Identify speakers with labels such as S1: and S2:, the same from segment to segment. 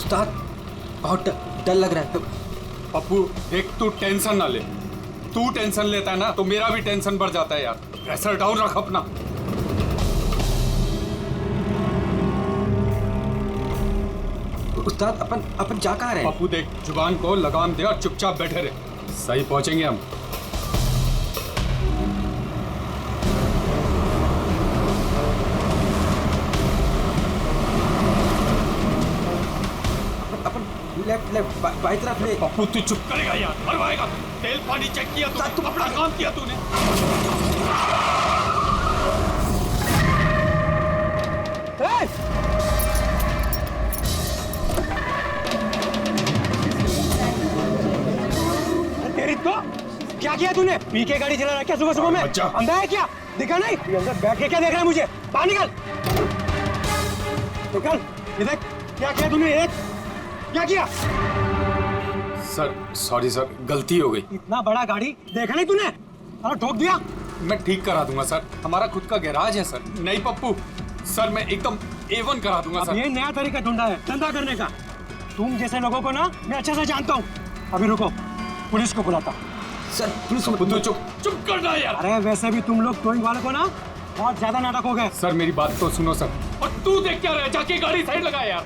S1: उस्ताद बहुत डर लग रहा है।
S2: पप्पू देख, तू टेंशन ना ले। तू टेंशन लेता है ना तो मेरा भी टेंशन बढ़ जाता है यार। प्रेशर डाउन रख अपना।
S1: उस्ताद अपन जा कहाँ रहे हैं?
S2: पप्पू देख, जुबान को लगाम दे और चुपचाप बैठे रहे। सही पहुंचेंगे हम।
S1: लेफ्ट बाई तरफ ले।
S2: पप्पू तू चुप करेगा यार, मरवाएगा। तेल पानी चेक किया तू, अपना काम किया तूने।
S3: तेरी तो क्या किया तूने? पी के गाड़ी चला रहा है क्या सुबह सुबह में? अंधा है क्या? दिखा नहीं? अंदर बैठ के क्या देख रहा है मुझे? बाहर निकल। निकल। ये देख क्या किया तूने? क्या किया?
S2: सर सॉरी सर, गलती हो गई।
S3: इतना बड़ा गाड़ी देखा नहीं तूने? अरे ठोक दिया।
S2: मैं ठीक करा दूंगा सर, हमारा खुद का गैराज है सर। नहीं पप्पू सर, मैं एकदम A1 करा दूंगा सर।
S3: ये नया तरीका ढूंढा है धंधा करने का। तुम जैसे लोगों को ना मैं अच्छे से जानता हूँ। अभी रुको, पुलिस को बुलाता हूँ।
S1: सर पुलिस को
S2: तू चुप करना यार।
S3: अरे वैसे भी तुम लोग टोइंग वाले को ना बहुत ज्यादा नाटक हो गए।
S2: सर मेरी बात तो सुनो सर। और तू देख क्या रहा है, जाके गाड़ी साइड लगा यार।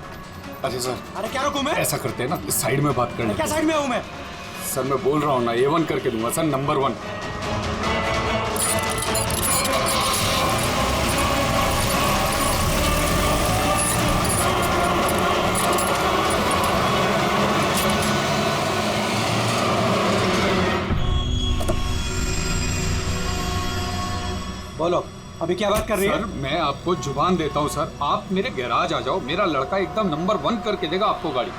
S2: अरे सर,
S3: अरे क्या रुकूं मैं?
S2: ऐसा करते हैं ना, इस साइड में बात करने।
S3: क्या साइड में हूँ मैं?
S2: सर मैं बोल रहा हूँ ना, A1 करके दूंगा सर, नंबर 1।
S3: बोलो अभी क्या बात कर रही है?
S2: सर मैं आपको जुबान देता हूँ सर, आप मेरे गैराज आ जाओ, मेरा लड़का एकदम नंबर 1 करके देगा आपको गाड़ी।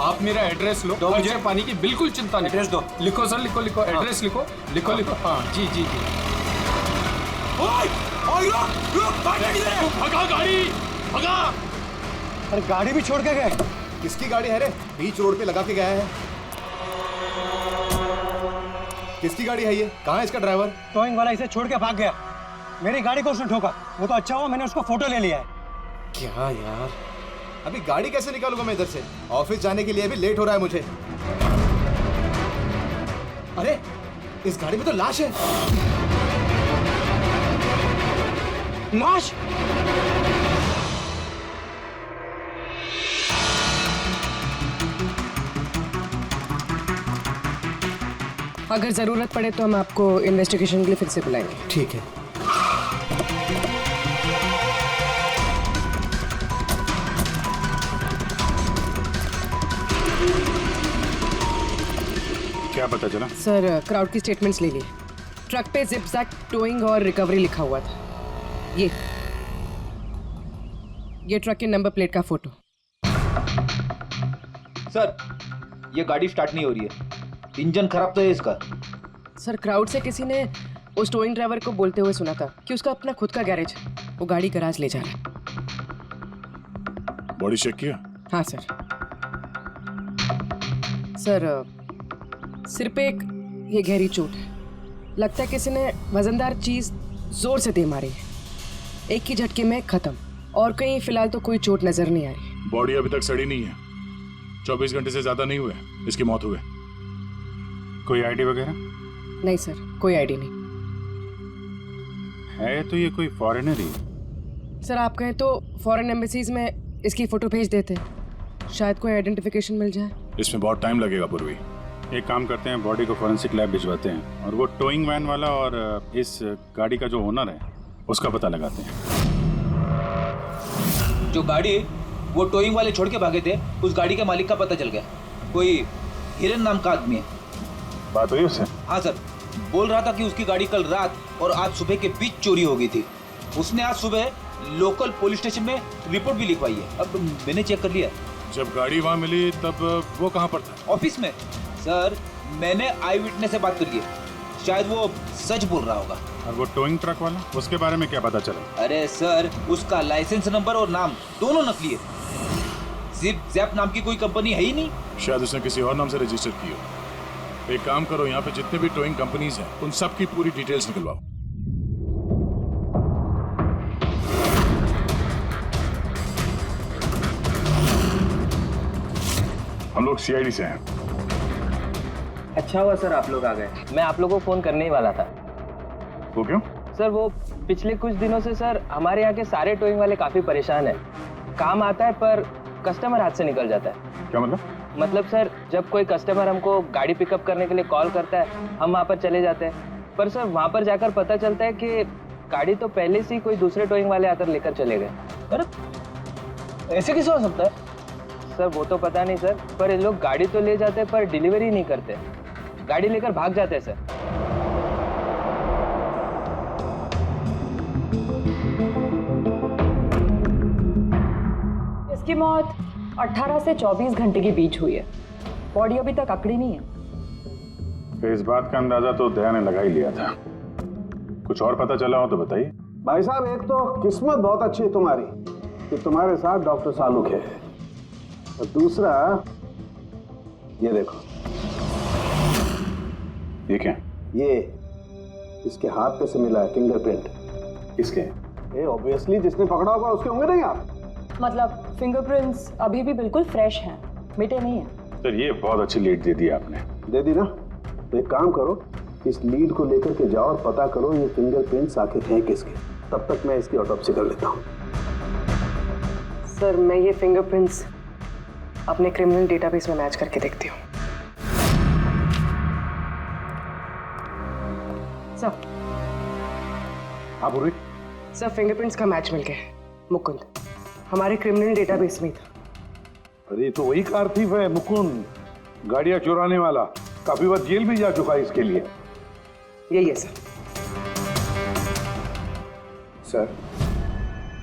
S2: आप मेरा एड्रेस लो, मुझे पानी की बिल्कुल चिंता नहीं।
S3: एड्रेस दो।
S2: लिखो सर, लिखो लिखो। एड्रेस लिखो लिखो लिखो। हाँ जी जी जी। भगा गाड़ी, भगा।
S3: अरे गाड़ी भी छोड़ के गए।
S4: किसकी गाड़ी है रे? बीच रोड पे लगा के गया है। किसकी गाड़ी है ये? कहाँ है इसका ड्राइवर?
S3: टोइंग वाला इसे छोड़ के भाग गया। मेरी गाड़ी को उसने ठोका। वो तो अच्छा हुआ मैंने उसको फोटो ले लिया है।
S4: क्या यार, अभी गाड़ी कैसे निकालूंगा मैं इधर से? ऑफिस जाने के लिए भी लेट हो रहा है मुझे। अरे इस गाड़ी में तो लाश है।
S3: लाश?
S5: अगर जरूरत पड़े तो हम आपको इन्वेस्टिगेशन के लिए फिर से बुलाएंगे।
S4: ठीक है।
S6: क्या पता चला?
S5: सर क्राउड की स्टेटमेंट्स ले लिए। ट्रक पे जिप-जैक टोइंग और रिकवरी लिखा हुआ था। ये ट्रक के नंबर प्लेट का फोटो।
S7: सर ये गाड़ी स्टार्ट नहीं हो रही है, इंजन खराब तो है इसका।
S5: सर क्राउड से किसी ने उस टोइंग ड्राइवर को बोलते हुए सुना था कि उसका अपना खुद का गैरेज है, वो गाड़ी गैराज ले जा रहा है।
S6: बॉडी चेक किया?
S5: हाँ सर। सर सिर पे एक ये गहरी चोट है, लगता है किसी ने वजनदार चीज जोर से दे मारी है। एक ही झटके में खत्म, और कहीं फिलहाल तो कोई चोट नजर नहीं आ रही।
S6: बॉडी अभी तक सड़ी नहीं है, 24 घंटे से ज्यादा नहीं हुए इसकी मौत हुए। कोई आईडी वगैरह?
S5: नहीं सर, कोई आईडी नहीं
S6: है। तो ये कोई फॉरेनर ही?
S5: सर आप कहें तो फॉरेन एम्बेसीज में इसकी फोटो भेज देते, शायद कोई आइडेंटिफिकेशन मिल जाए।
S6: इसमें बहुत टाइम लगेगा पूर्वी। एक काम करते हैं, बॉडी को फॉरेंसिक लैब भिजवाते हैं और वो टोइंग वैन वाला और इस गाड़ी का जो ओनर है उसका पता लगाते हैं।
S7: जो गाड़ी वो टोइंग वाले छोड़ के भागे थे, उस गाड़ी के मालिक का पता चल गया। कोई हिरन नाम का आदमी है।
S6: बात हुई उससे?
S7: हाँ सर, बोल रहा था कि उसकी गाड़ी कल रात और आज सुबह के बीच चोरी हो गई थी। उसने आज सुबह लोकल पुलिस स्टेशन में रिपोर्ट भी लिखवाई है। अब मैंने चेक कर लिया।
S6: जब गाड़ी वहाँ मिली तब वो कहाँ पर था?
S7: ऑफिस में। सर मैंने आई विटनेस से बात करी है, शायद वो सच बोल रहा होगा।
S6: और वो टोइंग ट्रक वाला, उसके बारे में क्या पता चला?
S7: अरे सर उसका लाइसेंस नंबर और नाम दोनों नकली है। जिप जैप नाम की कोई कंपनी है ही नहीं।
S6: शायद उसने किसी और नाम से रजिस्टर की हो। एक काम करो, यहाँ पे जितने भी टोइंग कंपनीज हैं उन सब की पूरी डिटेल्स निकलवाओ। हम लोग सीआईडी से हैं।
S8: अच्छा हुआ सर आप लोग आ गए, मैं आप लोगों को फोन करने ही वाला था।
S6: वो क्यों?
S8: सर वो पिछले कुछ दिनों से सर हमारे यहाँ के सारे टोइंग वाले काफी परेशान हैं। काम आता है पर कस्टमर हाथ से निकल जाता है।
S6: क्या मतलब?
S8: मतलब सर जब कोई कस्टमर हमको गाड़ी पिकअप करने के लिए कॉल करता है हम वहाँ पर चले जाते हैं, पर सर वहाँ पर जाकर पता चलता है कि गाड़ी तो पहले से ही कोई दूसरे टोइंग वाले आकर लेकर चले गए।
S3: अरे ऐसे कैसे हो सकता है?
S8: सर वो तो पता नहीं सर, पर ये लोग गाड़ी तो ले जाते हैं पर डिलीवरी नहीं करते, गाड़ी लेकर भाग जाते हैं सर।
S9: इसकी मौत 18 से 24 घंटे के बीच हुई है। बॉडी अभी तक अकड़ी नहीं है।
S6: तो इस बात का अंदाजा तो दया ने लगा ही लिया था। कुछ और पता चला हो तो बताइए।
S10: भाई साहब एक तो किस्मत बहुत अच्छी है तुम्हारी कि तुम्हारे साथ डॉक्टर सालुक है, और दूसरा ये देखो।
S6: ये क्या?
S10: ये इसके हाथ पे से मिला है फिंगरप्रिंट।
S6: किसके?
S10: ये ऑब्वियसली जिसने पकड़ा होगा उसके होंगे नहीं आप?
S9: मतलब फिंगरप्रिंट्स अभी भी बिल्कुल फ्रेश हैं, मिटे नहीं हैं।
S6: सर ये बहुत अच्छी लीड दे दी आपने।
S10: दे दी ना? तो एक काम करो, इस लीड को लेकर के जाओ और पता करो ये फिंगरप्रिंट्स आखिर हैं किसके। तब तक मैं इसकी ऑटोप्सी कर लेता हूँ।
S5: सर मैं ये फिंगरप्रिंट्स अपने क्रिमिनल डेटाबेस में मैच करके देखती हूँ। सर
S10: हाँ पूर्वी।
S5: सर फिंगरप्रिंट्स का मैच मिल गया। मुकुंद हमारे क्रिमिनल डेटाबेस में ही था।
S10: अरे तो वही कारतीफ है मुकुंद, गाड़ियां चुराने वाला। काफी बार जेल भी जा चुका है इसके लिए।
S5: यही है सर।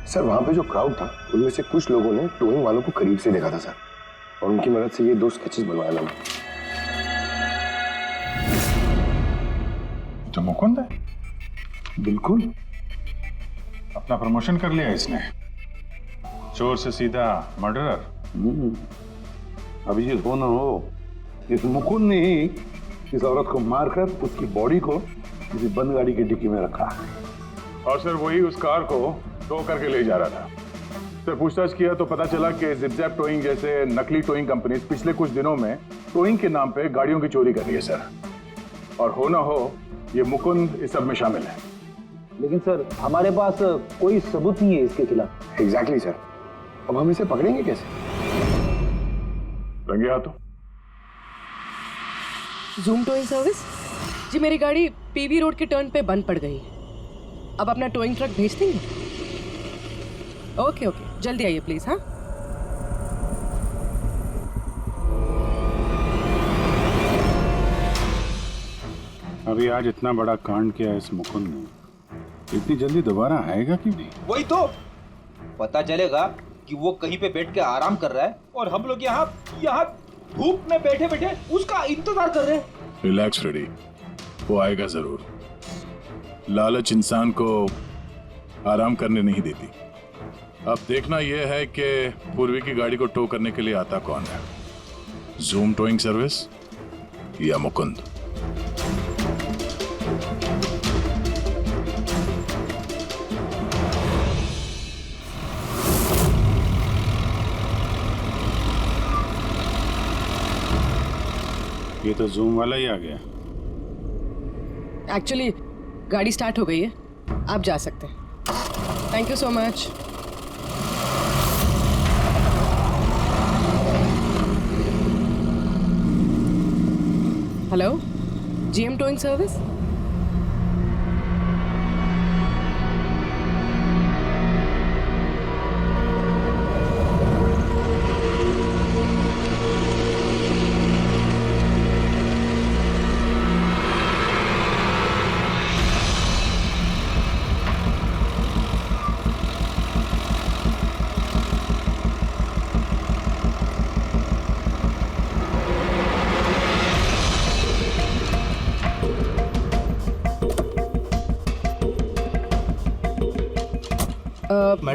S11: सर वहां पे जो क्राउड था उनमें से कुछ लोगों ने टोइंग वालों को करीब से देखा था सर, और उनकी मदद से ये 2 स्केचेस बनवाया मैंने।
S6: तो मुकुंद है?
S10: बिल्कुल।
S6: अपना प्रमोशन कर लिया इसने, चोर से सीधा मर्डरर।
S10: अभी ये हो ना हो, इस मुकुंद ने ही इस औरत को मारकर उसकी बॉडी को किसी बंद गाड़ी की डिक्की में रखा।
S6: और सर वही उस कार को टो करके ले जा रहा था। सर पूछताछ किया तो पता चला कि जिप-जैप टोइंग जैसे नकली टोइंग कंपनीज पिछले कुछ दिनों में टोइंग के नाम पे गाड़ियों की चोरी कर रही है सर। और हो ना हो ये मुकुंद इस सब में शामिल है।
S3: लेकिन सर हमारे पास कोई सबूत नहीं है इसके खिलाफ।
S11: एग्जैक्टली सर, अब हम इसे पकड़ेंगे कैसे?
S6: रंगे हाथों।
S5: जूम टोइंग सर्विस जी, मेरी गाड़ी पीवी रोड के टर्न पे बंद पड़ गई। अब अपना टोइंग ट्रक भेज देंगे? ओके ओके, जल्दी आइए प्लीज। हाँ
S6: अभी आज इतना बड़ा कांड किया इस मुकुंद ने, इतनी जल्दी दोबारा आएगा कि नहीं?
S7: वही तो पता चलेगा कि वो कहीं पे बैठ के आराम कर रहा है और हम लोग यहाँ धूप में बैठे बैठे उसका इंतजार कर रहे हैं।
S12: रिलैक्स फ्रेडी, वो आएगा जरूर। लालच इंसान को आराम करने नहीं देती। अब देखना यह है कि पूर्वी की गाड़ी को टो करने के लिए आता कौन है, जूम टोइंग सर्विस या मुकुंद।
S6: ये तो जूम वाला ही आ गया।
S5: एक्चुअली गाड़ी स्टार्ट हो गई है, आप जा सकते हैं। Thank you so much. Hello, GM towing service.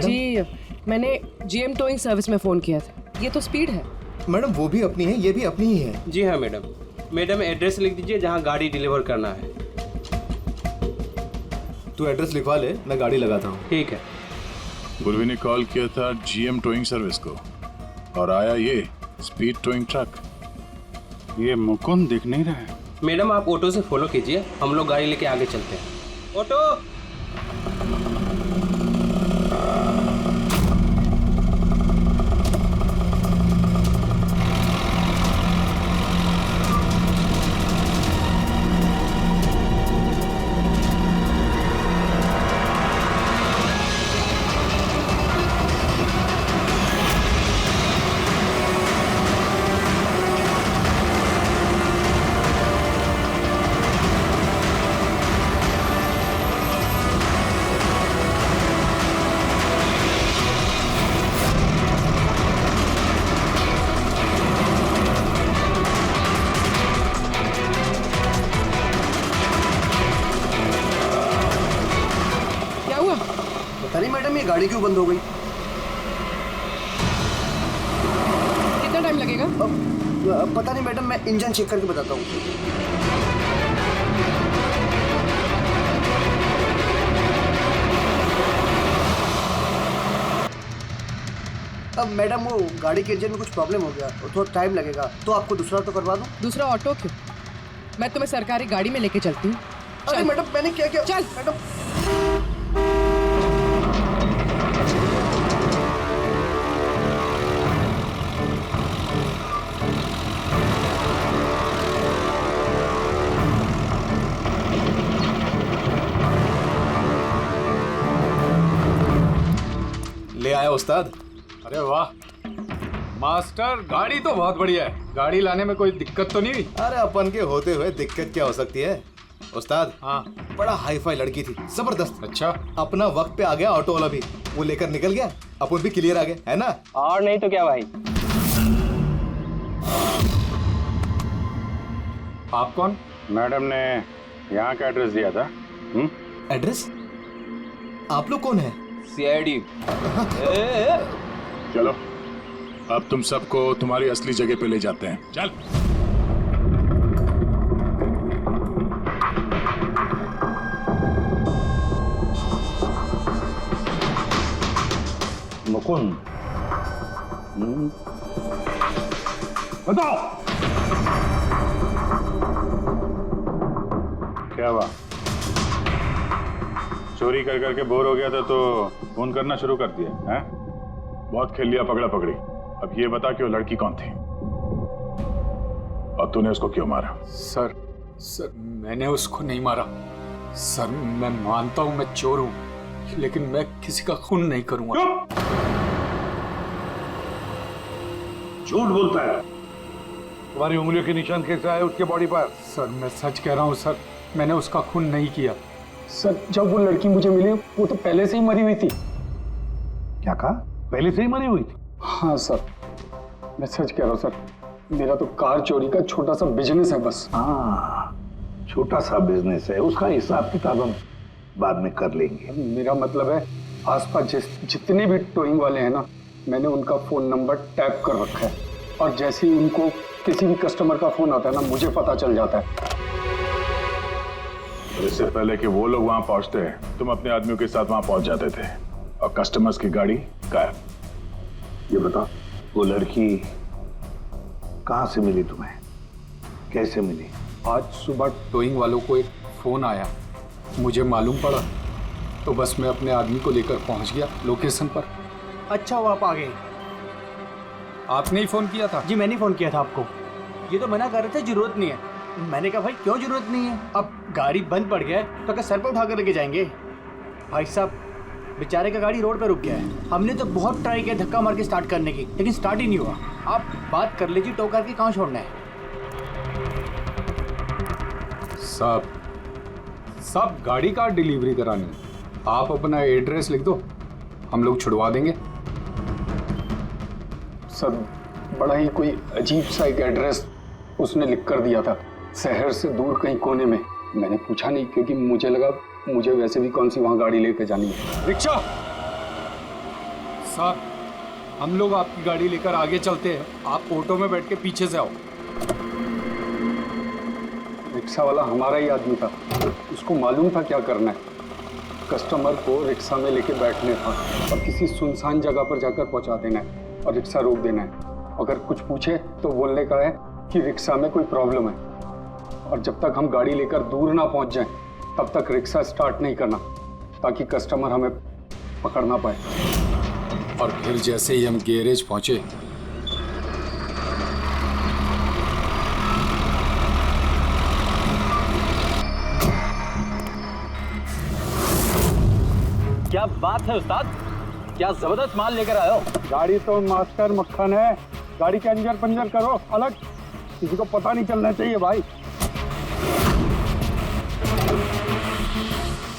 S5: जी मैंने जीएम टोइंग सर्विस में फ़ोन किया था। ये तो स्पीड है।
S4: मैडम वो भी अपनी है, ये भी अपनी ही है।
S3: जी हाँ मैडम। मैडम एड्रेस लिख दीजिए जहाँ गाड़ी डिलीवर करना है।
S4: तू एड्रेस लिखवा ले, मैं गाड़ी लगाता हूँ।
S3: ठीक है।
S12: पूर्वी ने कॉल किया था जीएम टोइंग सर्विस को और आया ये स्पीड टोइंग ट्रक।
S10: ये मुकुंद दिख नहीं रहा है।
S13: मैडम आप ऑटो से फॉलो कीजिए, हम लोग गाड़ी लेके आगे चलते हैं। ऑटो।
S1: पता नहीं मैडम ये गाड़ी क्यों बंद हो गई।
S5: कितना टाइम लगेगा?
S1: पता नहीं मैडम, मैं इंजन चेक करके बताता हूँ। अब मैडम वो गाड़ी के इंजन में कुछ प्रॉब्लम हो गया, थोड़ा टाइम लगेगा, तो आपको दूसरा ऑटो करवा दूँ?
S5: दूसरा ऑटो क्यों? मैं तुम्हें सरकारी गाड़ी में लेके चलती हूँ।
S1: अरे मैडम मैंने क्या किया?
S5: चल
S1: मैडम।
S4: ले आया उस्ताद।
S2: अरे वाह मास्टर, गाड़ी तो बहुत बढ़िया है। गाड़ी लाने में कोई दिक्कत तो नहीं हुई?
S4: अरे अपन के होते हुए दिक्कत क्या हो सकती है उस्ताद।
S2: हाँ,
S4: बड़ा हाई फाई लड़की थी, जबरदस्त।
S2: अच्छा,
S4: अपना वक्त पे आ गया ऑटो वाला भी, वो लेकर निकल गया, अपन भी क्लियर आ गए, है ना?
S8: और नहीं तो क्या भाई।
S2: आप कौन?
S10: मैडम ने यहाँ का एड्रेस दिया था।
S4: एड्रेस? आप लोग कौन है?
S7: सीआईडी।
S12: चलो अब तुम सबको तुम्हारी असली जगह पे ले जाते हैं। चल।
S10: मुकुंद, बताओ क्या हुआ? चोरी कर करके बोर हो गया था तो फोन करना शुरू कर दिया है?
S12: बहुत खेल लिया पकड़ा पकड़ी। अब ये बता कि वो लड़की कौन थी और तूने उसको क्यों मारा?
S2: सर मैंने उसको नहीं मारा। सर मैं मानता हूँ मैं चोर हूँ, लेकिन मैं किसी का खून नहीं करूंगा।
S10: झूठ बोलता है। तुम्हारी उंगलियों के निशान कैसे आए उसके बॉडी पर?
S2: सर मैं सच कह रहा हूँ सर, मैंने उसका खून नहीं किया।
S3: सर जब वो लड़की मुझे मिली वो तो पहले से ही मरी हुई थी।
S10: क्या कहा? पहले से ही मरी हुई थी?
S3: हाँ सर, मैं सच कह रहा हूँ सर, मेरा तो कार चोरी का छोटा सा बिजनेस है बस।
S10: हाँ, छोटा सा बिजनेस है, उसका हिसाब किताब हम बाद में कर लेंगे।
S3: मेरा मतलब है आसपास जितने भी टोइंग वाले हैं ना, मैंने उनका फोन नंबर टैप कर रखा है, और जैसे ही उनको किसी भी कस्टमर का फोन आता है ना, मुझे पता चल जाता है।
S12: इससे पहले कि वो लोग वहां पहुंचते तुम अपने आदमियों के साथ वहां पहुंच जाते थे और कस्टमर्स की गाड़ी गायब।
S10: ये बता, वो लड़की कहां से मिली तुम्हें? कैसे मिली?
S2: आज सुबह टोइंग वालों को एक फोन आया, मुझे मालूम पड़ा, तो बस मैं अपने आदमी को लेकर पहुंच गया लोकेशन पर।
S1: अच्छा वो आप आ गए?
S2: आपने ही फोन किया था?
S1: जी मैंने फोन किया था आपको। ये तो मना कर रहे थे जरूरत नहीं है। मैंने कहा भाई क्यों जरूरत नहीं है, अब गाड़ी बंद पड़ गया है तो क्या सर पे उठा कर लेके जाएंगे? भाई साहब बेचारे का गाड़ी रोड पे रुक गया है, हमने तो बहुत ट्राई किया धक्का मार के स्टार्ट करने की, लेकिन स्टार्ट ही नहीं हुआ। आप बात कर लीजिए, टो करके कहाँ छोड़ना है?
S2: सब गाड़ी का डिलीवरी करानी है। आप अपना एड्रेस लिख दो, हम लोग छुड़वा देंगे।
S3: सर बड़ा ही कोई अजीब सा एक एड्रेस उसने लिख कर दिया था, शहर से दूर कहीं कोने में। मैंने पूछा नहीं क्योंकि मुझे लगा मुझे वैसे भी कौन सी वहां गाड़ी लेकर जानी है।
S2: रिक्शा साहब, हम लोग आपकी गाड़ी लेकर आगे चलते हैं, आप ऑटो में बैठ के पीछे से आओ।
S3: रिक्शा वाला हमारा ही आदमी था, उसको मालूम था क्या करना है। कस्टमर को रिक्शा में लेके बैठने था और किसी सुनसान जगह पर जाकर पहुंचा देना है और रिक्शा रोक देना है। अगर कुछ पूछे तो बोलने का है कि रिक्शा में कोई प्रॉब्लम है, और जब तक हम गाड़ी लेकर दूर ना पहुंच जाएं, तब तक रिक्शा स्टार्ट नहीं करना, ताकि कस्टमर हमें पकड़ ना पाए।
S2: और फिर जैसे ही हम गैरेज पहुंचे,
S1: क्या बात है उस्ताद, क्या जबरदस्त माल लेकर आए हो।
S10: गाड़ी तो मास्टर मक्खन है, गाड़ी के अंजर पंजर करो अलग, किसी को पता नहीं चलना चाहिए भाई।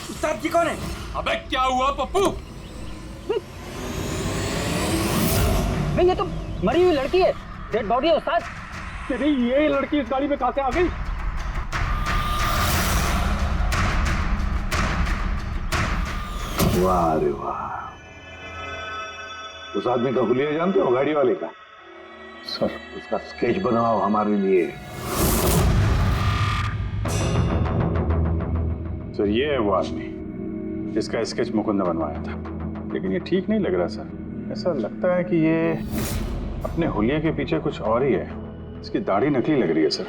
S1: उस्ताद जी कौन है?
S2: अबे क्या हुआ पप्पू?
S1: ये तो मरी हुई लड़की है, डेड बॉडी है उस्ताद।
S10: तेरी ये लड़की इस गाड़ी में कहां से आ गई? वाह रे वाह, उस आदमी का हुलिया जानते हो, गाड़ी वाले का?
S3: सर
S10: उसका स्केच बनाओ हमारे लिए।
S6: सर ये है वो आदमी जिसका स्केच मुकुंद ने बनवाया था, लेकिन ये ठीक नहीं लग रहा सर। ऐसा लगता है कि ये अपने हुलिया के पीछे कुछ और ही है। इसकी दाढ़ी नकली लग रही है सर।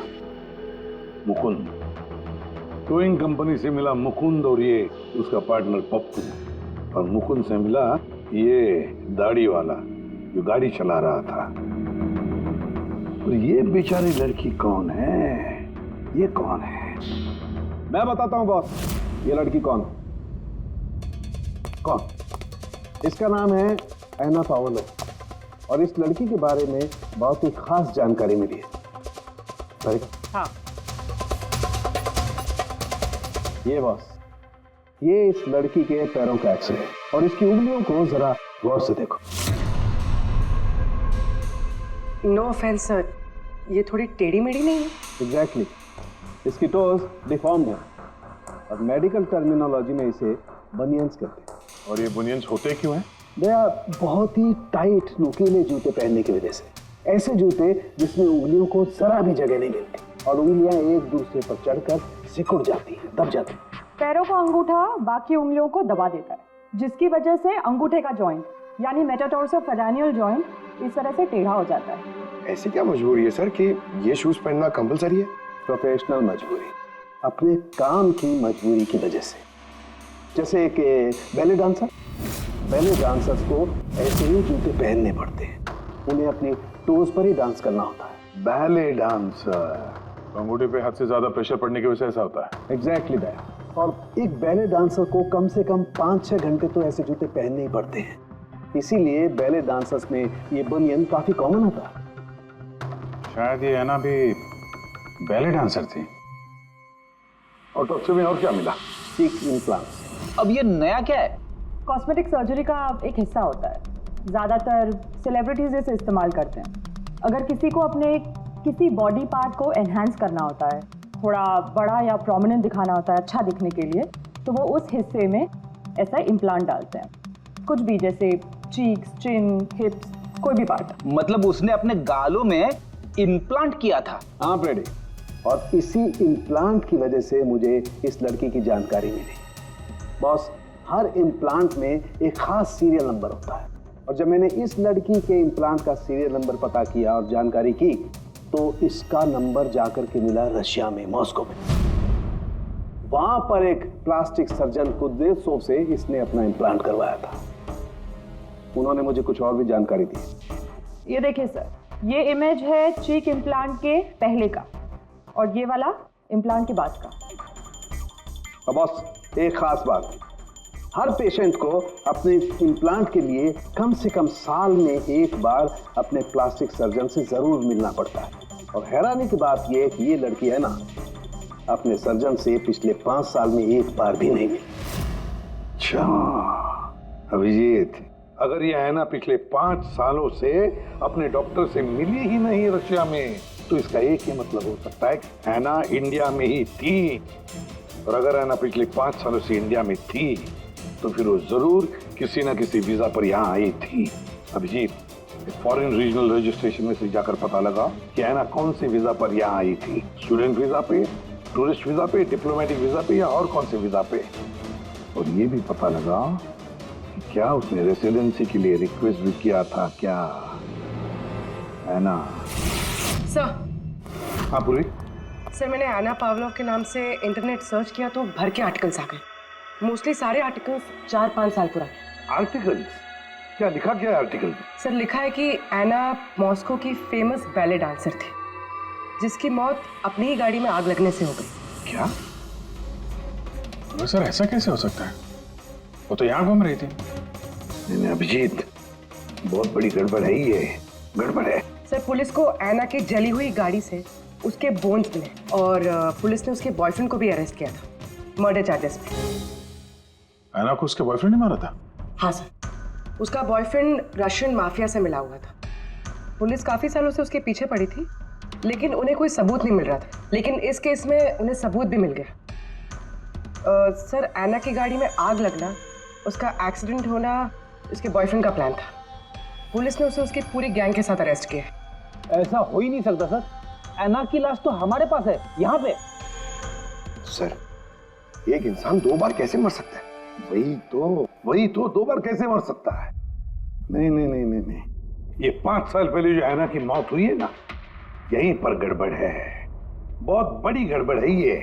S10: मुकुंद, टोइंग कंपनी से मिला मुकुंद और ये उसका पार्टनर पप्पू, और मुकुंद से मिला ये दाढ़ी वाला जो गाड़ी चला रहा था। और ये बेचारी लड़की कौन है? ये कौन है?
S11: मैं बताता हूं बॉस, ये लड़की कौन? कौन? इसका नाम है ऐना पावलो, और इस लड़की के बारे में बहुत ही खास जानकारी मिली है।
S5: हाँ।
S11: ये बॉस, ये इस लड़की के पैरों का एक्सरे है, और इसकी उंगलियों को जरा गौर से देखो।
S5: नो ऑफेंस सर, ये थोड़ी टेढ़ी मेढ़ी नहीं है?
S11: एग्जैक्टली, इसकी टोज डिफॉर्म्ड है, और मेडिकल टर्मिनोलॉजी में इसे बनियंस कहते हैं।
S6: और ये बुनियंस होते क्यों हैं?
S11: भैया, बहुत ही टाइट नुकीले जूते पहनने की वजह से, ऐसे जूते जिसमें उंगलियों को जरा भी जगह नहीं मिलती, और उंगलियां एक दूसरे पर चढ़कर सिकुड़ जाती हैं, दब जाती हैं।
S9: पैरों का अंगूठा बाकी उंगलियों को दबा देता है, जिसकी वजह से अंगूठे का जॉइंट यानी मेटाटार्सोफेरेनियल जॉइंट इस तरह से टेढ़ा हो जाता है।
S11: ऐसी क्या मजबूरी है सर कि ये शूज पहनना कंपलसरी है? प्रोफेशनल मजबूरी, अपने काम की मजबूरी की वजह से। जैसे कि बैले डांसर्स को ऐसे ही जूते पहनने पड़ते हैं, उन्हें अपनी टोज पर ही डांस करना होता है।
S10: बैले डांसर,
S6: अंगूठे पे हद से ज्यादा प्रेशर पड़ने की वजह से ऐसा होता है।
S11: Exactly that. और एक बैले डांसर को कम से कम 5-6 घंटे तो ऐसे जूते पहनने ही पड़ते हैं, इसीलिए बैले डांसर्स में ये बनियन काफी कॉमन होता है।
S6: शायद ये ऐना भी बैले डांसर थी।
S10: ऑटोप्सी में और क्या मिला?
S11: चीक इम्प्लांट्स।
S7: अब ये नया क्या है?
S9: कॉस्मेटिक सर्जरी का एक हिस्सा होता है, ज़्यादातर सेलिब्रिटीज इसे इस्तेमाल करते हैं। अगर किसी को अपने किसी बॉडी पार्ट को एनहांस करना होता है, थोड़ा बड़ा या प्रोमिनेंट दिखाना होता है अच्छा दिखने के लिए, तो वो उस हिस्से में ऐसा इम्प्लांट डालते हैं, कुछ भी, जैसे चीक्स, चिन, हिप्स, कोई भी पार्ट।
S7: मतलब उसने अपने गालों में इम्प्लांट किया था?
S11: हाँ प्रेडी, और इसी इम्प्लांट की वजह से मुझे इस लड़की की जानकारी मिली। बॉस, हर इम्प्लांट में एक खास सीरियल नंबर होता है, और जब मैंने इस लड़की के इम्प्लांट का सीरियल नंबर पता किया और जानकारी की, तो इसका नंबर जाकर के मिला रशिया में, मॉस्को में। वहां पर एक प्लास्टिक सर्जन कुद्रेसोव से इसने अपना इम्प्लांट करवाया था। उन्होंने मुझे कुछ और भी जानकारी दी।
S9: ये देखिए सर, ये इमेज है चीक इम्प्लांट के पहले का, और ये वाला इम्प्लांट के बाद का।
S11: अब बॉस, एक खास बात, हर पेशेंट को अपने इम्प्लांट के लिए कम से कम साल में एक बार अपने प्लास्टिक सर्जन से जरूर मिलना पड़ता है। और हैरानी की बात यह है कि ये लड़की है ना, अपने सर्जन से पिछले 5 साल में एक बार भी नहीं मिली।
S10: अच्छा अभिजीत, अगर ये है ना पिछले 5 सालों से अपने डॉक्टर से मिली ही नहीं रशिया में, तो इसका एक ही मतलब हो सकता है कि हैना इंडिया में ही थी। और अगर हैना पिछले 5 सालों से इंडिया में थी, तो फिर वो जरूर किसी ना किसी वीजा पर यहाँ आई थी। अभिजीत, फॉरेन रीजनल रजिस्ट्रेशन में से जाकर पता लगा कि हैना कौन से वीजा पर यहाँ आई थी, स्टूडेंट वीजा पे, टूरिस्ट वीजा पे, डिप्लोमेटिक वीजा पे, या और कौन से वीजा पे। और ये भी पता लगा कि क्या उसने रेसिडेंसी के लिए रिक्वेस्ट भी किया था क्या, है ना?
S5: सर,
S10: हाँ पूर्वी।
S5: सर मैंने आना पावलोव के नाम से इंटरनेट सर्च किया तो भर के आर्टिकल्स आ गए। मोस्टली सारे आर्टिकल्स 4-5 साल पुराने।
S10: आर्टिकल्स? क्या लिखा क्या है आर्टिकल में?
S5: सर लिखा है कि एना मॉस्को की फेमस बैले डांसर थी जिसकी मौत अपनी ही गाड़ी में आग लगने से हो गई।
S6: क्या? सर ऐसा कैसे हो सकता है? वो तो यहाँ घूम रही थी।
S10: नहीं अभिजीत, बहुत बड़ी गड़बड़ है ये, गड़बड़ है।
S5: सर पुलिस को एना की जली हुई गाड़ी से उसके बोन्स मिले और पुलिस ने उसके बॉयफ्रेंड को भी अरेस्ट किया था मर्डर चार्जेस पे।
S6: एना को उसके बॉयफ्रेंड ने मारा था?
S5: हाँ सर, उसका बॉयफ्रेंड रशियन माफिया से मिला हुआ था। पुलिस काफी सालों से उसके पीछे पड़ी थी लेकिन उन्हें कोई सबूत नहीं मिल रहा था, लेकिन इस केस में उन्हें सबूत भी मिल गया। सर एना की गाड़ी में आग लगना, उसका एक्सीडेंट होना उसके बॉयफ्रेंड का प्लान था। पुलिस ने उसे उसकी पूरी गैंग के साथ अरेस्ट किया।
S11: ऐसा हो ही नहीं सकता सर, एना की लाश तो हमारे पास है यहाँ पे।
S10: सर एक इंसान 2 बार कैसे मर सकता है? वही तो 2 बार कैसे मर सकता है? नहीं, ये 5 साल पहले जो एना की मौत हुई है ना, यहीं पर गड़बड़ है, बहुत बड़ी गड़बड़ है ये।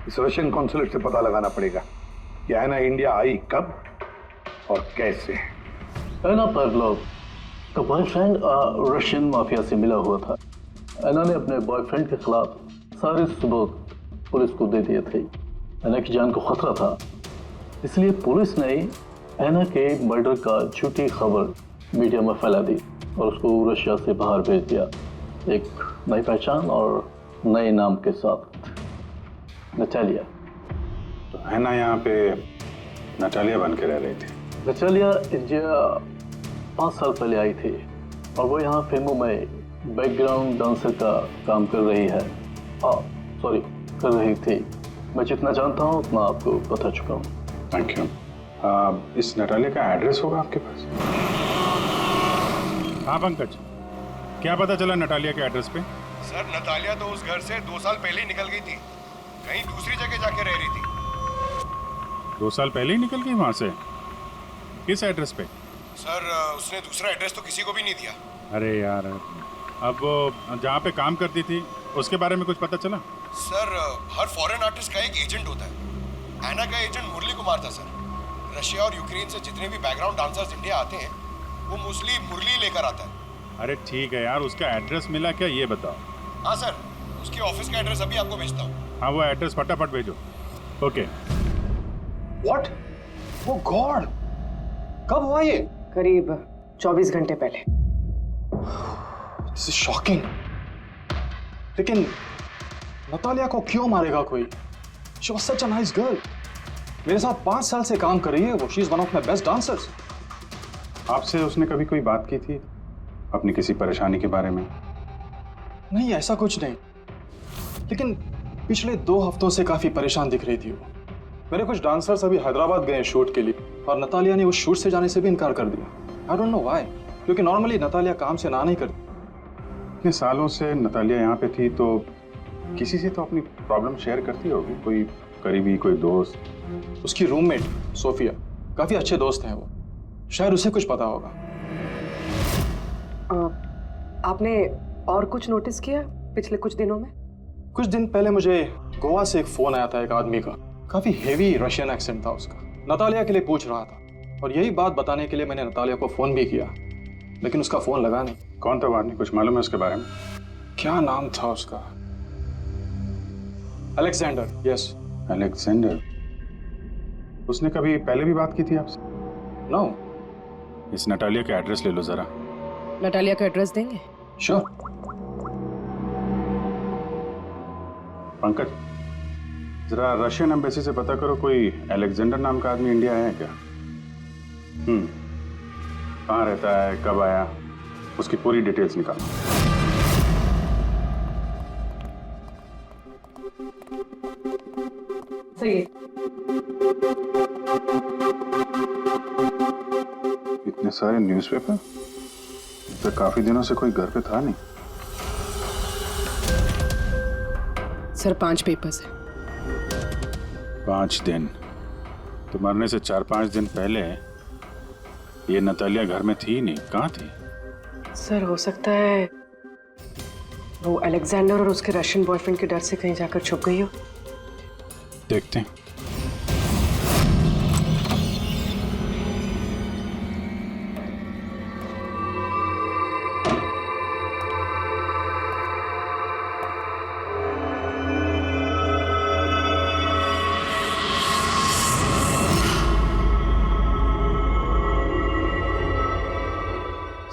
S10: इस रशियन कॉन्सुलेट से पता लगाना पड़ेगा कि एना इंडिया आई कब और कैसे।
S14: एना पावलोव का बॉयफ्रेंड रशियन माफिया से मिला हुआ था। एना ने अपने बॉयफ्रेंड के खिलाफ सारे सबूत पुलिस को दे दिए थे। एना की जान को खतरा था, इसलिए पुलिस ने एना के मर्डर का झूठी खबर मीडिया में फैला दी और उसको रशिया से बाहर भेज दिया, एक नई पहचान और नए नाम के साथ, नटालिया।
S6: तो एना यहाँ पे नटालिया बन के रह रही थी?
S14: नटालिया इंडिया 5 साल पहले आई थी और वो यहाँ फिल्मों में बैकग्राउंड डांसर का काम कर रही है। कर रही थी। मैं जितना जानता हूँ उतना आपको बता चुका हूँ।
S6: Thank you. इस नटालिया का एड्रेस होगा आपके पास? हाँ पंकज, क्या पता चला नटालिया के एड्रेस पे?
S4: सर नतालिया तो उस घर से 2 साल पहले ही निकल गई थी, कहीं दूसरी जगह जाके रह रही थी।
S6: 2 साल पहले ही निकल गई वहां से? किस एड्रेस पे?
S4: सर उसने दूसरा एड्रेस तो किसी को भी नहीं दिया।
S6: अरे यार, अब वो जहाँ पे काम करती थी उसके बारे में कुछ पता चला?
S4: सर हर फॉरेन आर्टिस्ट का एक एजेंट होता है। एना का एजेंट मुरली कुमार था सर। रशिया और यूक्रेन से जितने भी बैकग्राउंड डांसर्स इंडिया आते हैं वो मोस्टली मुरली लेकर आता है।
S6: अरे ठीक है यार, उसका एड्रेस मिला क्या ये बताओ।
S4: हाँ सर, उसके ऑफिस का एड्रेस अभी आपको भेजता हूँ।
S6: हाँ वो एड्रेस फटाफट भेजो। ओके।
S1: व्हाट? ओ गॉड, कब हुआ ये?
S5: करीब 24 घंटे पहले।
S1: This is shocking. लेकिन नतालिया को क्यों मारेगा कोई? She was such a nice girl. मेरे साथ 5 साल से काम कर रही है वो। She is one of my best dancers.
S6: आपसे उसने कभी कोई बात की थी अपनी किसी परेशानी के बारे में?
S1: नहीं, ऐसा कुछ नहीं, लेकिन पिछले 2 हफ्तों से काफी परेशान दिख रही थी वो। मेरे कुछ डांसर्स अभी हैदराबाद गए शूट के लिए और नतालिया ने उस शूट से जाने से भी इनकार कर दिया। आई डोंट नो व्हाई, क्योंकि नॉर्मली नतालिया काम से ना नहीं करती।
S6: इतने सालों से नतालिया यहाँ पे थी तो किसी से तो अपनी प्रॉब्लम शेयर करती होगी, कोई करीबी, कोई दोस्त।
S1: उसकी रूममेट सोफिया, काफी अच्छे दोस्त हैं वो, शायद उसे कुछ पता होगा।
S5: आपने और कुछ नोटिस किया पिछले कुछ दिनों में?
S1: कुछ दिन पहले मुझे गोवा से एक फोन आया था एक आदमी का, काफी हेवी रशियन एक्सेंट था उसका। नतालिया के लिए पूछ रहा था और यही बात बताने के लिए मैंने नतालिया को फोन भी किया, लेकिन उसका फोन लगा नहीं।
S6: कौन था वो आदमी, कुछ मालूम है उसके बारे में?
S1: क्या नाम था उसका? अलेक्जेंडर। Yes,
S6: Alexander. उसने कभी पहले भी बात की थी आपसे?
S1: नो।
S6: इस नटालिया का एड्रेस ले लो जरा।
S5: नटालिया का एड्रेस देंगे?
S1: श्योर।
S6: पंकज, जरा रशियन एम्बेसी से पता करो कोई अलेक्जेंडर नाम का आदमी इंडिया आया है क्या? कहाँ रहता है, कब आया, उसकी पूरी डिटेल्स निकालो।
S5: सही है।
S6: इतने सारे न्यूज़पेपर, तो काफी दिनों से कोई घर पे था नहीं।
S5: सर 5 पेपर्स हैं।
S6: 5 दिन? तो मरने से 4-5 दिन पहले ये नतालिया घर में थी नहीं, कहाँ थी?
S5: सर हो सकता है वो अलेक्जेंडर और उसके रशियन बॉयफ्रेंड के डर से कहीं जाकर छुप गई हो?
S2: देखते हैं।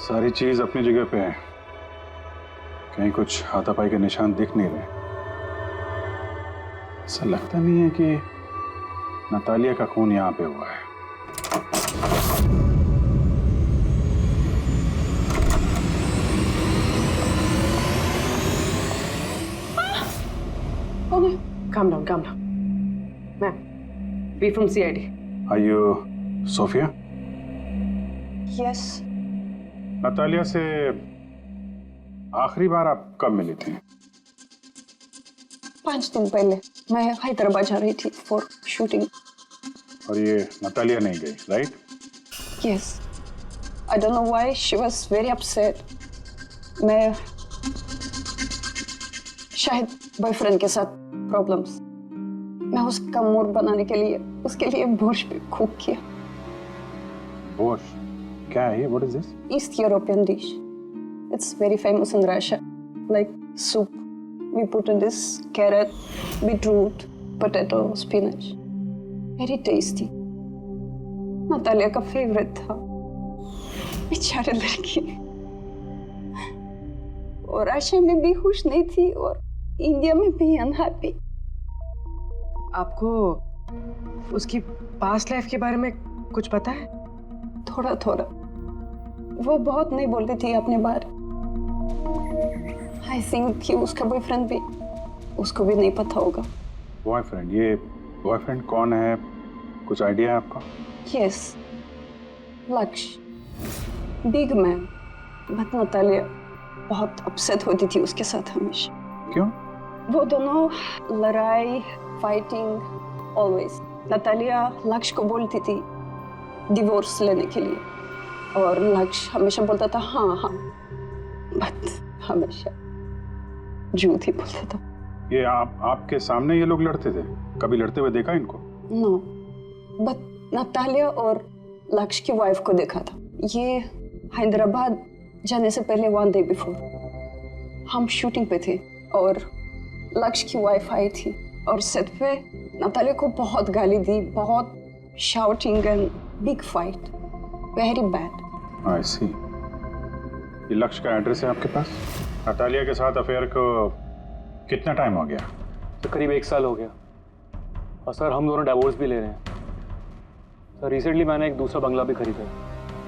S2: सारी चीज अपनी जगह पे है, कहीं कुछ हाथापाई के निशान दिख नहीं रहे। ऐसा लगता नहीं है कि नतालिया का खून यहाँ पे हुआ है।
S5: Calm down, calm down. Ma'am, we from CID.
S2: Are you Sophia?
S15: Yes.
S2: Natalia से आखिरी बार आप कब मिली थी?
S15: 5 दिन पहले मैं हैदराबाद जा रही थी फॉर शूटिंग।
S2: और ये नतालिया नहीं गई, right?
S15: Yes. I don't know why she was very upset. मैं शायद बॉयफ्रेंड के साथ प्रॉब्लम्स। मैं उसका मूड बनाने के लिए उसके लिए बोर्श भी कुक किया।
S2: बोर्श? क्या है ये? What is this?
S15: East European dish. It's very famous in Russia. Like soup. We put in this carrot, beetroot, potato, spinach. Very tasty. Natalia का फेवरेट था। बेचारी लड़की। और रशिया में भी खुश नहीं थी और इंडिया में भी अनहैप्पी।
S5: आपको उसकी पास्ट लाइफ के बारे में कुछ पता है?
S15: थोड़ा थोड़ा। वो बहुत नहीं बोलती थी अपने बारे। आई थिंक कि उसका बॉयफ्रेंड भी उसको भी नहीं पता होगा।
S2: बॉयफ्रेंड? ये बॉयफ्रेंड कौन है? कुछ आइडिया है आपका?
S15: यस, लक्ष्य, बिग मैन। बट नतालिया बहुत अपसेट होती थी उसके साथ हमेशा।
S2: क्यों?
S15: वो दोनों लड़ाई, फाइटिंग, ऑलवेज। नतालिया लक्ष्य को बोलती थी डिवोर्स लेने के लिए और लक्ष्य हमेशा बोलता था हाँ हाँ, बट हमेशा झूठ ही बोलता था।
S2: ये आपके सामने ये लोग लड़ते थे? कभी लड़ते हुए देखा इनको?
S15: नो, बट नतालिया और लक्ष्य की वाइफ को देखा था। ये हैदराबाद जाने से पहले 1 डे बिफोर हम शूटिंग पे थे और लक्ष्य की वाइफ आई थी और सेट पे नतालिया को बहुत गाली दी, बहुत shouting and big fight, very bad.
S2: I see. ये लक्ष्य का एड्रेस है आपके पास? नतालिया के साथ अफेयर को कितना टाइम हो गया?
S16: तो करीब 1 साल हो गया और सर हम दोनों डिवोर्स भी ले रहे हैं। सर रिसेंटली मैंने एक दूसरा बंगला भी खरीदा है।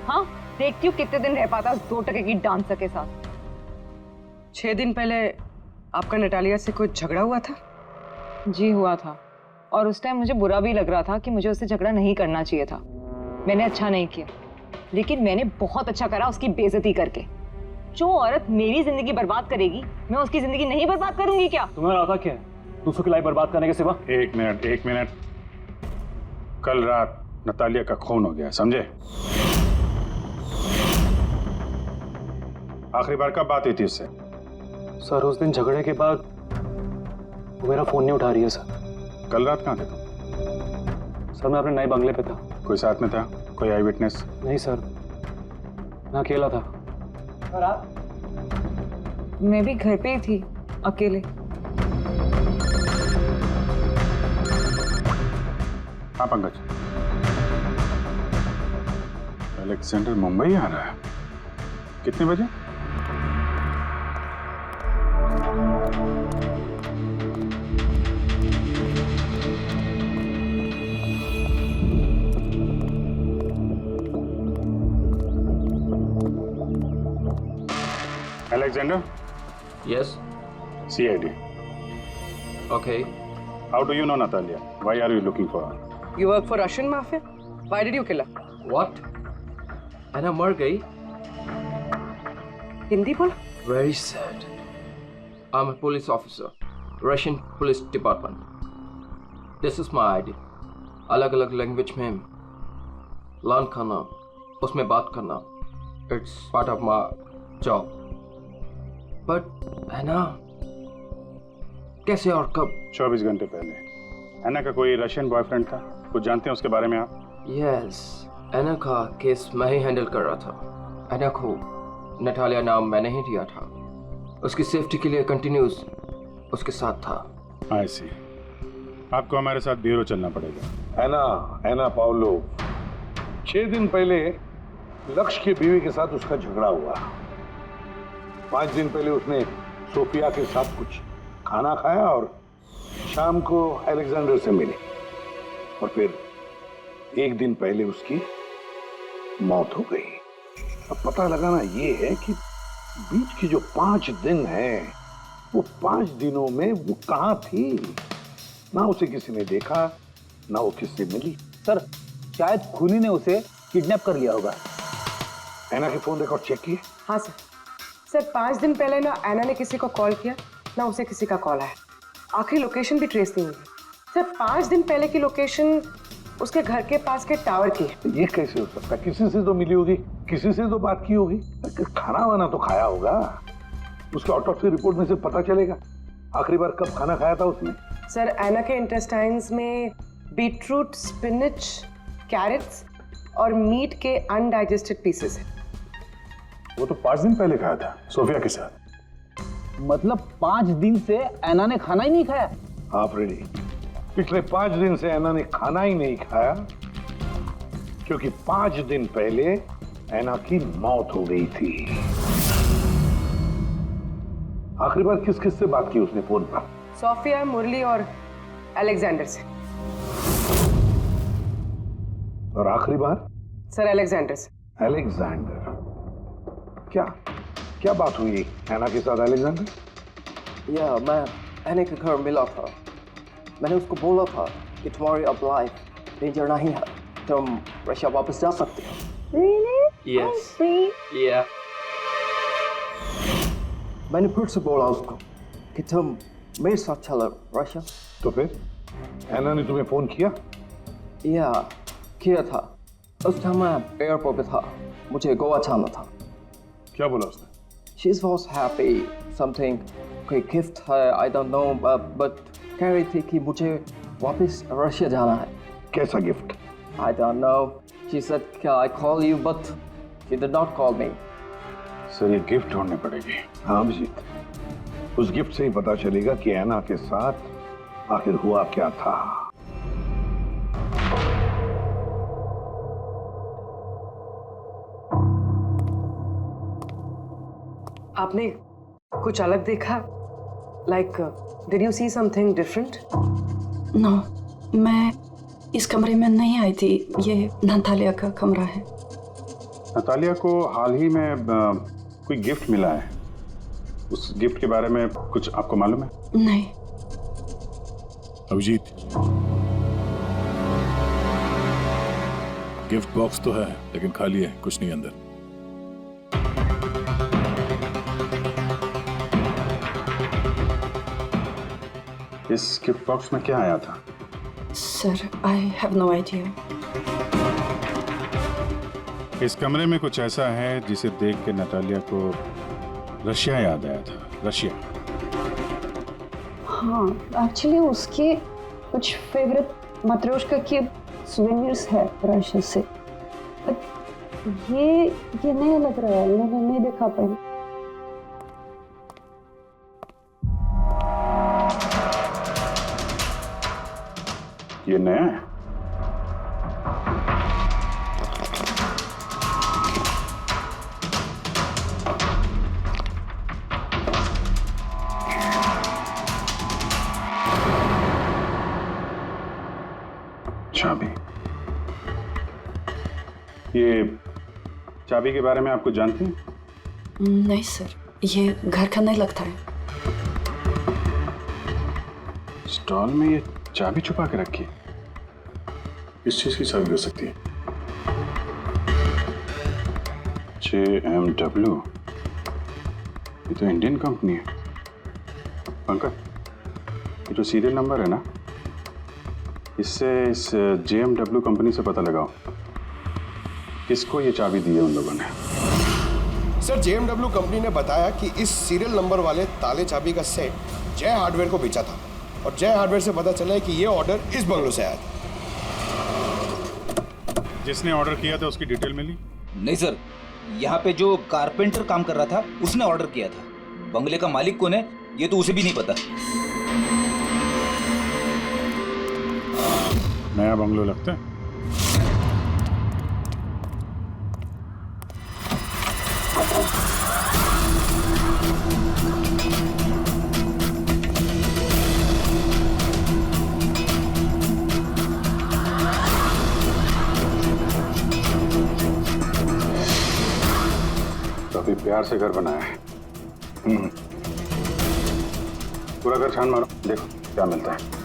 S9: हाँ, देखती हूँ कितने दिन रह पाता उस 2 टके की डांसर के साथ।
S5: 6 दिन पहले आपका नतालिया से कुछ झगड़ा हुआ था?
S9: जी हुआ था और उस टाइम मुझे बुरा भी लग रहा था कि मुझे उससे झगड़ा नहीं करना चाहिए था। मैंने अच्छा नहीं किया, लेकिन मैंने बहुत अच्छा करा उसकी बेइज्जती करके। जो औरत मेरी जिंदगी बर्बाद करेगी, मैं उसकी जिंदगी नहीं बर्बाद करूंगी क्या?
S16: तुम्हारा इरादा क्या है दूसरों की लाइफ बर्बाद करने के सिवा?
S2: एक मिनट। कल रात नतालिया का खून हो गया, समझे? आखिरी बार कब बात हुई थी उससे?
S16: सर उस दिन झगड़े के बाद वो मेरा फोन नहीं उठा रही है सर।
S2: कल रात कहाँ थे तुम?
S16: सर मैं अपने नए बंगले पे था।
S2: कोई साथ में था? कोई आई विटनेस?
S16: नहीं सर, मैं अकेला था।
S9: और आप? मैं भी घर पे ही थी, अकेले।
S2: हाँ पंकज, अलेक्जेंडर मुंबई आ रहा है। कितने बजे? Alexander?
S13: Yes.
S2: CID.
S13: Okay.
S2: How do you know Natalia? Why are you looking for her?
S5: You work for Russian mafia? Why did you kill her?
S13: What? Anna मर गई?
S5: हिंदी बोल?
S13: Very sad. I'm a police officer, Russian Police Department. This is my ID. अलग-अलग language में learn करना, उसमें बात करना, it's part of my job. But एना कैसे और कब?
S6: 24 घंटे पहले। एना का कोई रशियन बॉयफ्रेंड था, कुछ जानते हैं उसके बारे में आप?
S13: यस, एना का केस मैं ही हैंडल कर रहा था। एना को नटालिया नाम मैंने ही दिया था। उसकी सेफ्टी के लिए कंटिन्यूस उसके साथ था।
S6: आई सी। आपको हमारे साथ ब्यूरो चलना पड़ेगा।
S10: एना पाउलो, 6 दिन पहले लक्ष्य की बीवी के साथ उसका झगड़ा हुआ। 5 दिन पहले उसने सोफिया के साथ कुछ खाना खाया और शाम को अलेक्जेंडर से मिली, और फिर 1 दिन पहले उसकी मौत हो गई। अब पता लगाना ये है कि बीच की जो 5 दिन है, वो 5 दिनों में वो कहाँ थी। ना उसे किसी ने देखा, ना वो किससे मिली।
S7: सर, शायद खूनी ने उसे किडनैप कर लिया होगा।
S10: एना के फोन रिकॉर्ड चेक किए?
S5: हाँ सर। सर 5 दिन पहले ना एना ने किसी को कॉल किया, ना उसे किसी का कॉल आया। आखिरी लोकेशन भी ट्रेस नहीं हुई। सर 5 दिन पहले की लोकेशन उसके घर के पास के टावर की है।
S10: ये कैसे हो सकता है? किसी से तो मिली होगी, किसी से तो बात की होगी, खाना वाना तो खाया होगा। उसके ऑटोप्सी रिपोर्ट में से पता चलेगा आखिरी बार कब खाना खाया था उसने।
S5: सर एना के इंटेस्टाइन्स में बीटरूट, स्पिनच, कैरेट्स और मीट के अनडाइजेस्टेड पीसेस हैं।
S6: वो तो 5 दिन पहले खाया था सोफिया के साथ।
S7: मतलब 5 दिन से एना ने खाना ही नहीं खाया?
S10: हाँ फ्रेडी, पिछले 5 दिन से एना ने खाना ही नहीं खाया, क्योंकि 5 दिन पहले एना की मौत हो गई थी। आखिरी बार किस किस से बात की उसने फोन पर?
S5: सोफिया, मुरली और अलेक्जेंडर से।
S10: और आखिरी बार?
S5: सर अलेक्जेंडर से।
S10: अलेक्जेंडर? क्या बात हुई एना के साथ अलेक्जेंडर?
S13: या मैं एना के घर मिला था। मैंने उसको बोला था कि तुम्हारी अब लाइफ डेंजर नहीं है, तुम रशिया वापस जा सकते हो।
S15: Really?
S13: Yes.
S15: Oh, sweet.
S13: Yeah. मैंने फिर से बोला उसको कि तुम मेरे साथ चलो रशिया।
S10: तो फिर एना ने तुम्हें फोन किया?
S13: या किया था। उस टाइम मैं एयरपोर्ट पे था, मुझे गोवा जाना था।
S6: क्या बोला उसने?
S13: She was happy, something कोई गिफ्ट है, I don't know, but कह रही थी कि मुझे वापस रशिया जाना है।
S10: कैसा gift?
S13: I don't know. She said, "Can I call you?" But she did not call me.
S6: Sir ये गिफ्ट ढूंढनी पड़ेगी।
S10: हाँ अभिजीत, उस गिफ्ट से ही पता चलेगा कि एना के साथ आखिर हुआ क्या था।
S5: आपने कुछ अलग देखा? Like, did you see something different?
S15: No, मैं इस कमरे में नहीं आई थी। ये नतालिया का कमरा है।
S6: नतालिया को हाल ही में कोई गिफ्ट मिला है। उस गिफ्ट के बारे में कुछ आपको मालूम है?
S15: नहीं।
S12: अभिजीत, गिफ्ट बॉक्स तो है लेकिन खाली है, कुछ नहीं अंदर।
S6: इस गिफ्ट बॉक्स में क्या आया था?
S15: Sir, I have no idea.
S6: इस कमरे में कुछ ऐसा है जिसे देख के नतालिया को रशिया याद आया था। रशिया?
S15: हाँ, एक्चुअली उसके कुछ फेवरेट मात्रोश्का के सुवेनिर्स है रशिया से। ये नया लग रहा है, मैंने नहीं देखा पहले।
S6: ये नया है? चाबी। ये चाबी के बारे में आपको जानते हैं?
S15: नहीं सर, ये घर का नहीं लगता है।
S6: स्टॉल में ये चाबी छुपा के रखी है। किस चीज की चाबी हो सकती है? JMW, ये तो इंडियन कंपनी है। पंकज, ये जो सीरियल नंबर है ना, इससे इस JMW कंपनी से पता लगाओ किसको ये चाबी दी है उन लोगों ने।
S4: सर JMW कंपनी ने बताया कि इस सीरियल नंबर वाले ताले चाबी का सेट जय हार्डवेयर को बेचा था और जय हार्डवेयर से पता चला है कि ये ऑर्डर इस बंगलों से आया था।
S12: जिसने ऑर्डर किया था उसकी डिटेल मिली?
S7: नहीं सर, यहाँ पे जो कारपेंटर काम कर रहा था उसने ऑर्डर किया था। बंगले का मालिक कौन है ये तो उसे भी नहीं पता।
S12: नया बंगलो लगता है।
S3: काफी प्यार से घर बनाया है। पूरा घर छान मारो, देखो क्या मिलता है।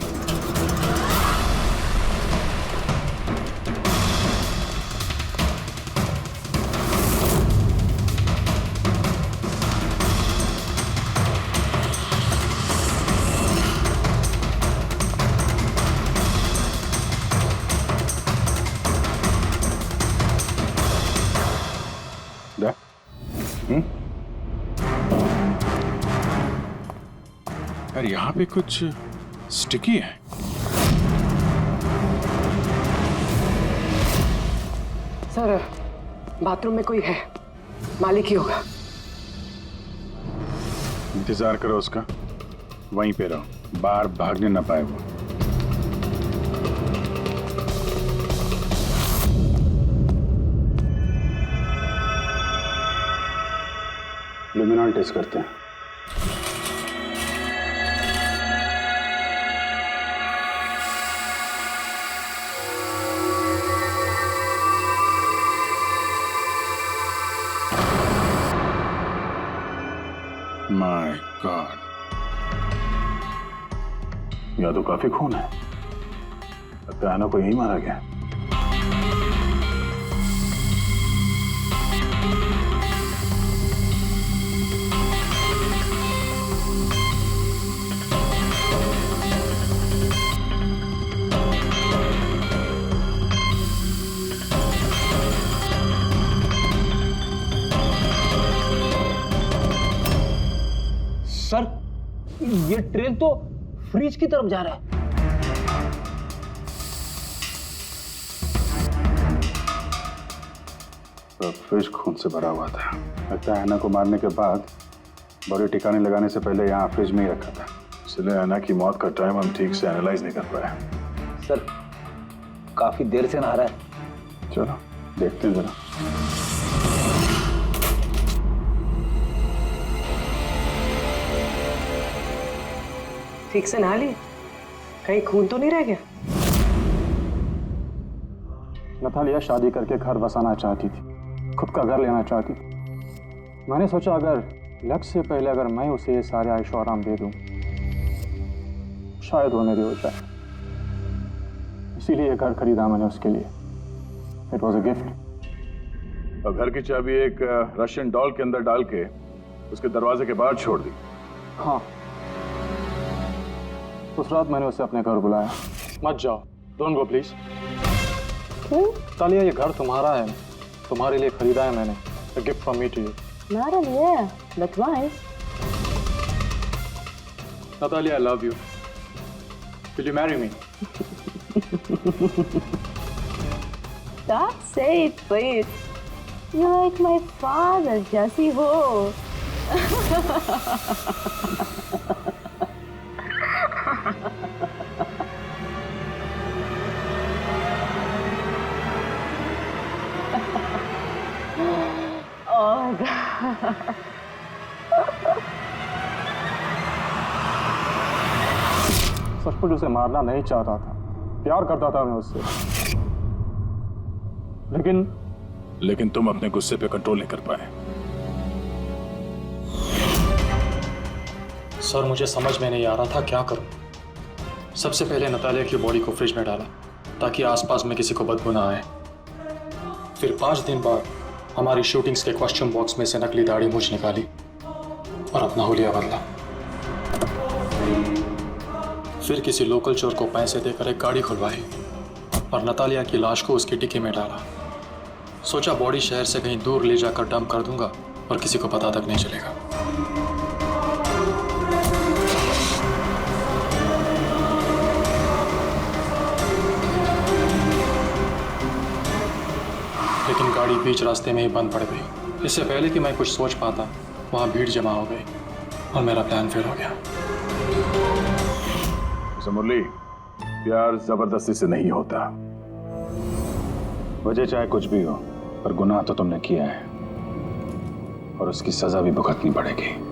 S12: यार यहाँ पे कुछ स्टिकी है।
S5: सर बाथरूम में कोई है, मालिक ही होगा।
S12: इंतजार करो उसका, वहीं पे रहो, बाहर भागने ना पाए वो।
S3: लुमिनॉल टेस्ट करते हैं।
S12: माय गॉड,
S14: यहाँ तो काफी खून है। लगता है आना को यही मारा गया।
S16: सर ये ट्रेन तो फ्रिज की तरफ जा रहा है।
S3: तो फ्रिज खून से भरा हुआ था। लगता है ऐना को मारने के बाद बॉडी ठिकाने लगाने से पहले यहाँ फ्रिज में ही रखा था।
S14: इसलिए ऐना की मौत का टाइम हम ठीक से एनालाइज नहीं कर पाए।
S7: सर काफी देर से नहा रहा है।
S3: चलो देखते हैं जरा।
S5: ठीक से नहा लिए? कहीं खून तो नहीं रह गया?
S16: नतालिया शादी करके घर बसाना चाहती थी, खुद का घर लेना चाहती थी। मैंने सोचा अगर लक्ष्य से पहले अगर मैं उसे ये सारे आयशो आराम दे दूं, शायद वो मेरी हो जाए। इसीलिए घर खरीदा मैंने उसके लिए। It was a gift.
S12: और घर की चाबी एक रशियन डॉल के अंदर डाल के उसके दरवाजे के बाहर छोड़ दी।
S16: हाँ, उस रात मैंने उसे अपने घर बुलाया। मत जाओ, डोंट गो प्लीज। तालिया ये घर तुम्हारा है, तुम्हारे लिए खरीदा है मैंने। A gift from me to you.
S9: Natalia, yeah, but why?
S16: Natalia, I love you. Will you marry me?
S9: Don't say it, please. You're like my father, Jesse Ho. Oh God.
S16: सचमुच उसे मारना नहीं चाहता था, प्यार करता था मैं उससे।
S12: लेकिन तुम अपने गुस्से पे कंट्रोल नहीं कर पाए।
S16: सर मुझे समझ में नहीं आ रहा था क्या करूं। सबसे पहले नतालिया की बॉडी को फ्रिज में डाला ताकि आसपास में किसी को बदबू ना आए। फिर 5 दिन बाद हमारी शूटिंग्स के कॉस्ट्यूम बॉक्स में से नकली दाढ़ी मूंछ निकाली और अपना हुलिया बदला। फिर किसी लोकल चोर को पैसे देकर एक गाड़ी खुलवाई और नतालिया की लाश को उसकी डिक्की में डाला। सोचा बॉडी शहर से कहीं दूर ले जाकर डंप कर दूंगा और किसी को पता तक नहीं चलेगा। लेकिन गाड़ी बीच रास्ते में ही बंद पड़ गई। इससे पहले कि मैं कुछ सोच पाता, वहां भीड़ जमा हो गई और मेरा प्लान फेल हो गया।
S6: मुरली, प्यार जबरदस्ती से नहीं होता। वजह चाहे कुछ भी हो, पर गुनाह तो तुमने किया है और उसकी सजा भी भुगतनी पड़ेगी।